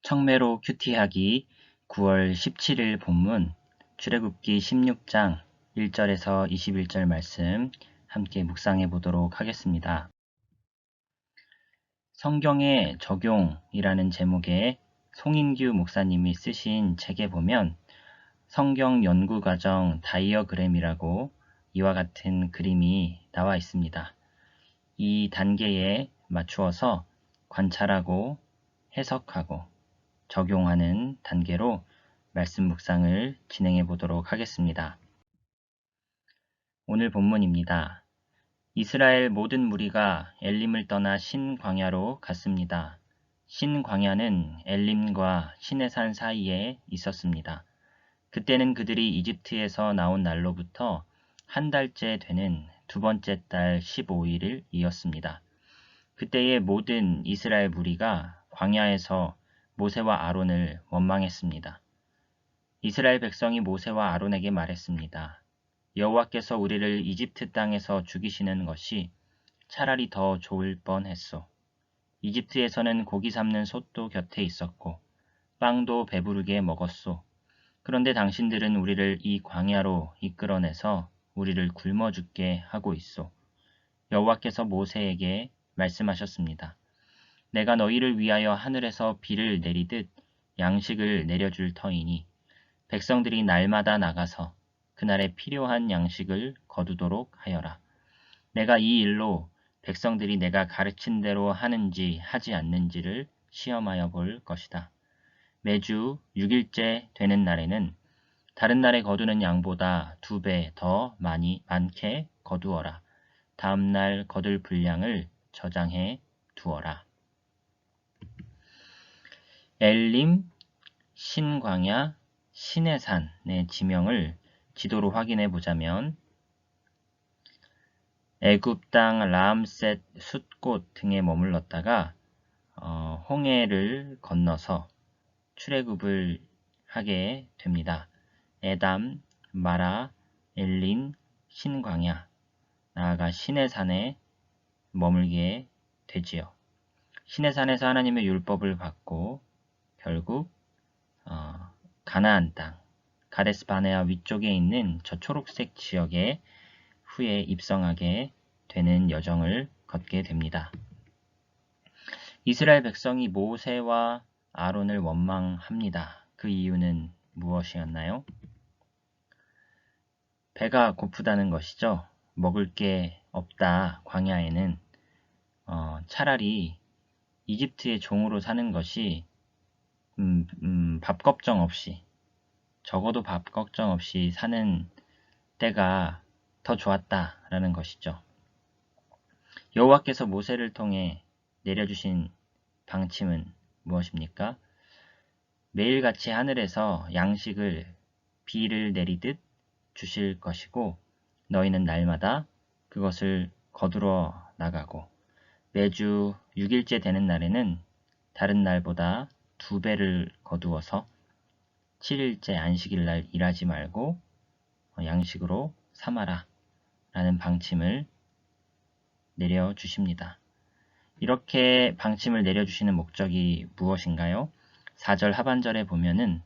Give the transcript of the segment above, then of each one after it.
청매로 큐티하기 9월 17일 본문 출애굽기 16장 1절에서 21절 말씀 함께 묵상해 보도록 하겠습니다. 성경의 적용이라는 제목의 송인규 목사님이 쓰신 책에 보면 성경 연구과정 다이어그램이라고 이와 같은 그림이 나와 있습니다. 이 단계에 맞추어서 관찰하고 해석하고 적용하는 단계로 말씀 묵상을 진행해 보도록 하겠습니다. 오늘 본문입니다. 이스라엘 모든 무리가 엘림을 떠나 신광야로 갔습니다. 신광야는 엘림과 시내산 사이에 있었습니다. 그때는 그들이 이집트에서 나온 날로부터 한 달째 되는 두 번째 달 15일을 이었습니다. 그때의 모든 이스라엘 무리가 광야에서 모세와 아론을 원망했습니다. 이스라엘 백성이 모세와 아론에게 말했습니다. 여호와께서 우리를 이집트 땅에서 죽이시는 것이 차라리 더 좋을 뻔했소. 이집트에서는 고기 삶는 솥도 곁에 있었고 빵도 배부르게 먹었소. 그런데 당신들은 우리를 이 광야로 이끌어내서 우리를 굶어 죽게 하고 있소. 여호와께서 모세에게 말씀하셨습니다. 내가 너희를 위하여 하늘에서 비를 내리듯 양식을 내려줄 터이니 백성들이 날마다 나가서 그날에 필요한 양식을 거두도록 하여라. 내가 이 일로 백성들이 내가 가르친 대로 하는지 하지 않는지를 시험하여 볼 것이다. 매주 6일째 되는 날에는 다른 날에 거두는 양보다 2배 더 많게 거두어라. 다음 날 거둘 분량을 저장해 두어라. 엘림, 신광야, 시내산의 지명을 지도로 확인해 보자면 애굽 땅 라암셋 숫곳 등에 머물렀다가 홍해를 건너서 출애굽을 하게 됩니다. 에담, 마라, 엘린, 신광야, 나아가 시내산에 머물게 되지요. 시내산에서 하나님의 율법을 받고 결국 가나안 땅, 가데스 바네아 위쪽에 있는 저 초록색 지역에 후에 입성하게 되는 여정을 걷게 됩니다. 이스라엘 백성이 모세와 아론을 원망합니다. 그 이유는 무엇이었나요? 배가 고프다는 것이죠. 먹을 게 없다. 광야에는 차라리 이집트의 종으로 사는 것이 밥 걱정 없이 적어도 밥 걱정 없이 사는 때가 더 좋았다라는 것이죠. 여호와께서 모세를 통해 내려주신 방침은 무엇입니까? 매일같이 하늘에서 양식을 비를 내리듯 주실 것이고 너희는 날마다 그것을 거두러 나가고 매주 6일째 되는 날에는 다른 날보다 2배를 거두어서 7일째 안식일 날 일하지 말고 양식으로 삼아라 라는 방침을 내려주십니다. 이렇게 방침을 내려주시는 목적이 무엇인가요? 4절 하반절에 보면은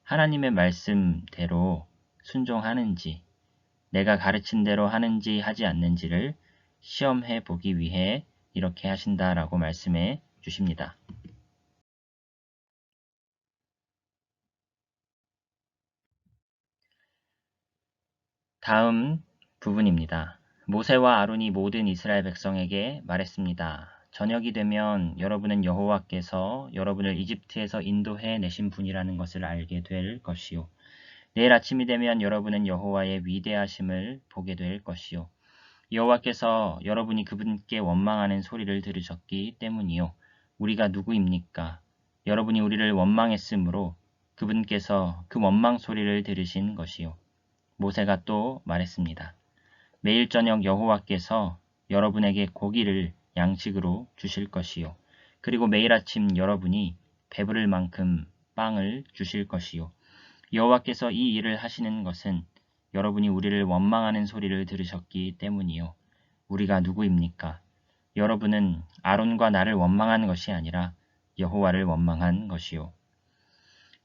하나님의 말씀대로 순종하는지 내가 가르친 대로 하는지 하지 않는지를 시험해 보기 위해 이렇게 하신다라고 말씀해 주십니다. 다음 부분입니다. 모세와 아론이 모든 이스라엘 백성에게 말했습니다. 저녁이 되면 여러분은 여호와께서 여러분을 이집트에서 인도해 내신 분이라는 것을 알게 될 것이요. 내일 아침이 되면 여러분은 여호와의 위대하심을 보게 될 것이요. 여호와께서 여러분이 그분께 원망하는 소리를 들으셨기 때문이요. 우리가 누구입니까? 여러분이 우리를 원망했으므로 그분께서 그 원망 소리를 들으신 것이요. 모세가 또 말했습니다. 매일 저녁 여호와께서 여러분에게 고기를 양식으로 주실 것이요. 그리고 매일 아침 여러분이 배부를 만큼 빵을 주실 것이요. 여호와께서 이 일을 하시는 것은 여러분이 우리를 원망하는 소리를 들으셨기 때문이요. 우리가 누구입니까? 여러분은 아론과 나를 원망한 것이 아니라 여호와를 원망한 것이요.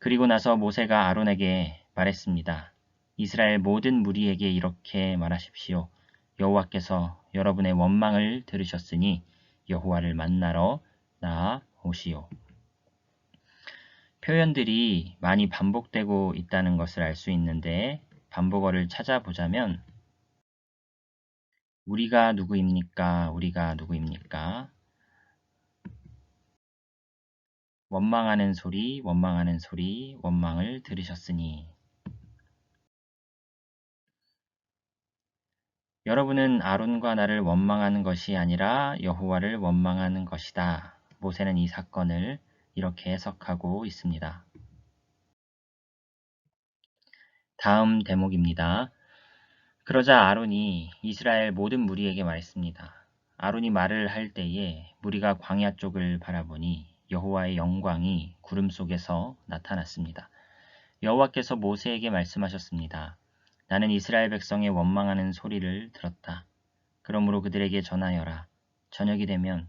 그리고 나서 모세가 아론에게 말했습니다. 이스라엘 모든 무리에게 이렇게 말하십시오. 여호와께서 여러분의 원망을 들으셨으니 여호와를 만나러 나아오시오. 표현들이 많이 반복되고 있다는 것을 알 수 있는데 반복어를 찾아보자면 우리가 누구입니까? 우리가 누구입니까? 원망하는 소리, 원망하는 소리, 원망을 들으셨으니. 여러분은 아론과 나를 원망하는 것이 아니라 여호와를 원망하는 것이다. 모세는 이 사건을 이렇게 해석하고 있습니다. 다음 대목입니다. 그러자 아론이 이스라엘 모든 무리에게 말했습니다. 아론이 말을 할 때에 무리가 광야 쪽을 바라보니 여호와의 영광이 구름 속에서 나타났습니다. 여호와께서 모세에게 말씀하셨습니다. 나는 이스라엘 백성의 원망하는 소리를 들었다. 그러므로 그들에게 전하여라. 저녁이 되면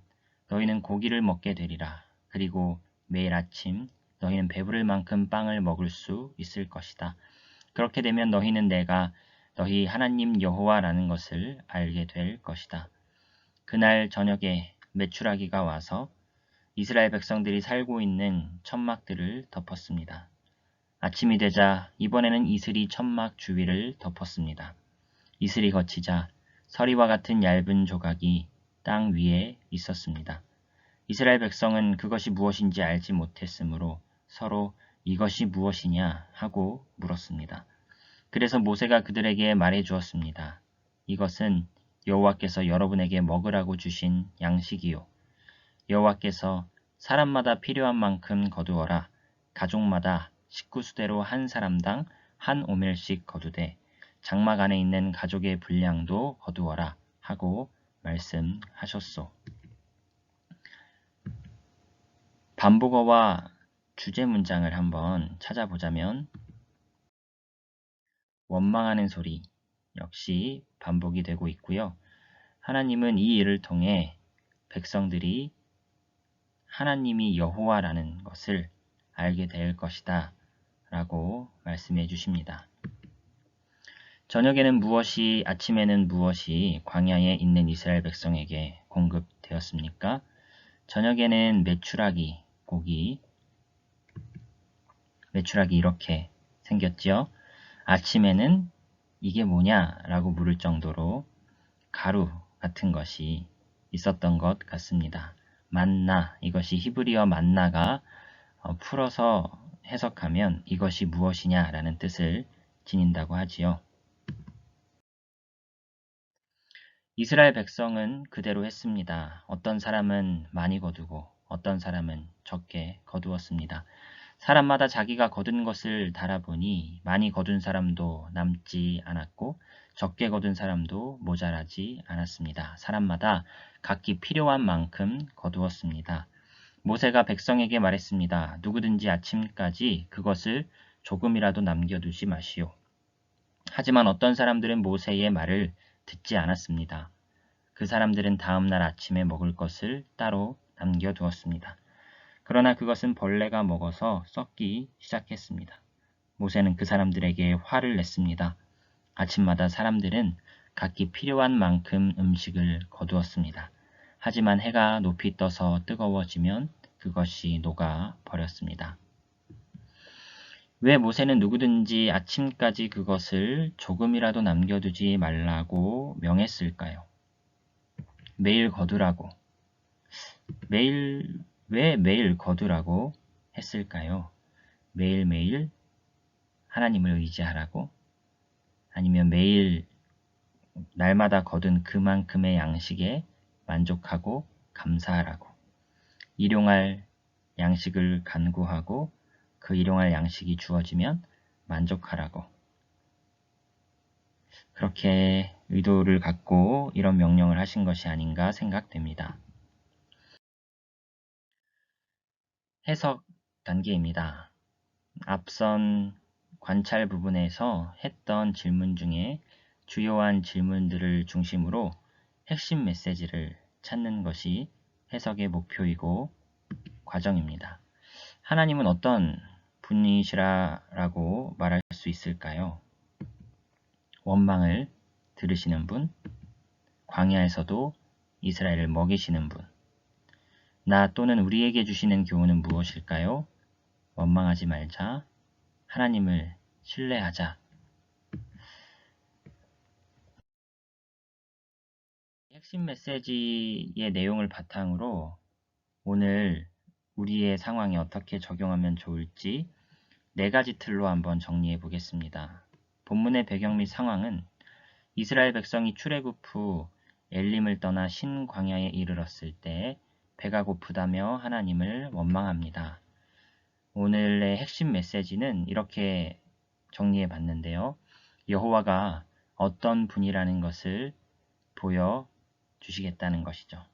너희는 고기를 먹게 되리라. 그리고 매일 아침 너희는 배부를 만큼 빵을 먹을 수 있을 것이다. 그렇게 되면 너희는 내가 너희 하나님 여호와라는 것을 알게 될 것이다. 그날 저녁에 메추라기가 와서 이스라엘 백성들이 살고 있는 천막들을 덮었습니다. 아침이 되자 이번에는 이슬이 천막 주위를 덮었습니다. 이슬이 거치자 서리와 같은 얇은 조각이 땅 위에 있었습니다. 이스라엘 백성은 그것이 무엇인지 알지 못했으므로 서로 이것이 무엇이냐 하고 물었습니다. 그래서 모세가 그들에게 말해 주었습니다. 이것은 여호와께서 여러분에게 먹으라고 주신 양식이요. 여호와께서 사람마다 필요한 만큼 거두어라. 가족마다 식구수대로 한 사람당 한 오멜씩 거두되 장막 안에 있는 가족의 분량도 거두어라 하고 말씀하셨소. 반복어와 주제 문장을 한번 찾아보자면 원망하는 소리 역시 반복이 되고 있고요. 하나님은 이 일을 통해 백성들이 하나님이 여호와라는 것을 알게 될 것이다 라고 말씀해 주십니다. 저녁에는 무엇이, 아침에는 무엇이 광야에 있는 이스라엘 백성에게 공급되었습니까? 저녁에는 메추라기, 고기, 메추라기 이렇게 생겼지요. 아침에는 이게 뭐냐? 라고 물을 정도로 가루 같은 것이 있었던 것 같습니다. 만나, 이것이 히브리어 만나가 풀어서 해석하면 이것이 무엇이냐라는 뜻을 지닌다고 하지요. 이스라엘 백성은 그대로 했습니다. 어떤 사람은 많이 거두고 어떤 사람은 적게 거두었습니다. 사람마다 자기가 거둔 것을 달아보니 많이 거둔 사람도 남지 않았고 적게 거둔 사람도 모자라지 않았습니다. 사람마다 각기 필요한 만큼 거두었습니다. 모세가 백성에게 말했습니다. 누구든지 아침까지 그것을 조금이라도 남겨두지 마시오. 하지만 어떤 사람들은 모세의 말을 듣지 않았습니다. 그 사람들은 다음날 아침에 먹을 것을 따로 남겨두었습니다. 그러나 그것은 벌레가 먹어서 썩기 시작했습니다. 모세는 그 사람들에게 화를 냈습니다. 아침마다 사람들은 각기 필요한 만큼 음식을 거두었습니다. 하지만 해가 높이 떠서 뜨거워지면 그것이 녹아 버렸습니다. 왜 모세는 누구든지 아침까지 그것을 조금이라도 남겨두지 말라고 명했을까요? 매일 거두라고. 왜 매일 거두라고 했을까요? 매일매일 하나님을 의지하라고? 아니면 매일 날마다 거둔 그만큼의 양식에 만족하고 감사하라고. 일용할 양식을 간구하고 그 일용할 양식이 주어지면 만족하라고. 그렇게 의도를 갖고 이런 명령을 하신 것이 아닌가 생각됩니다. 해석 단계입니다. 앞선 관찰 부분에서 했던 질문 중에 주요한 질문들을 중심으로 핵심 메시지를 찾는 것이 해석의 목표이고 과정입니다. 하나님은 어떤 분이시라고 말할 수 있을까요? 원망을 들으시는 분, 광야에서도 이스라엘을 먹이시는 분. 나 또는 우리에게 주시는 교훈은 무엇일까요? 원망하지 말자. 하나님을 신뢰하자. 핵심 메시지의 내용을 바탕으로 오늘 우리의 상황에 어떻게 적용하면 좋을지 4가지 틀로 한번 정리해 보겠습니다. 본문의 배경 및 상황은 이스라엘 백성이 출애굽 후 엘림을 떠나 신광야에 이르렀을 때 배가 고프다며 하나님을 원망합니다. 오늘의 핵심 메시지는 이렇게 정리해 봤는데요. 여호와가 어떤 분이라는 것을 보여주시겠다는 것이죠.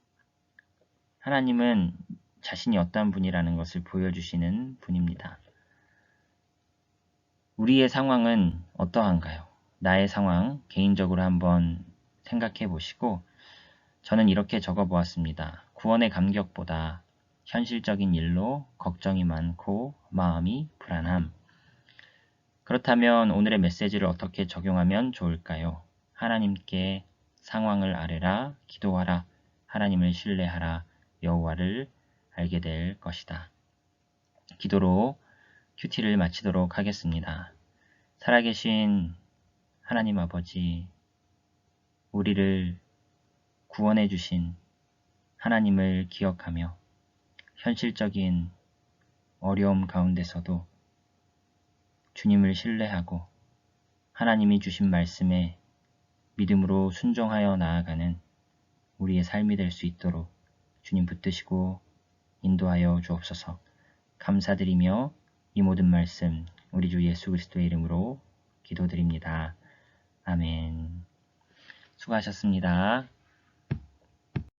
하나님은 자신이 어떤 분이라는 것을 보여주시는 분입니다. 우리의 상황은 어떠한가요? 나의 상황 개인적으로 한번 생각해 보시고 저는 이렇게 적어 보았습니다. 구원의 감격보다 현실적인 일로 걱정이 많고 마음이 불안함. 그렇다면 오늘의 메시지를 어떻게 적용하면 좋을까요? 하나님께 상황을 아뢰라, 기도하라, 하나님을 신뢰하라, 여호와를 알게 될 것이다. 기도로 큐티를 마치도록 하겠습니다. 살아계신 하나님 아버지, 우리를 구원해 주신 하나님을 기억하며 현실적인 어려움 가운데서도 주님을 신뢰하고 하나님이 주신 말씀에 믿음으로 순종하여 나아가는 우리의 삶이 될 수 있도록 주님 붙드시고 인도하여 주옵소서. 감사드리며 이 모든 말씀 우리 주 예수 그리스도의 이름으로 기도드립니다. 아멘. 수고하셨습니다.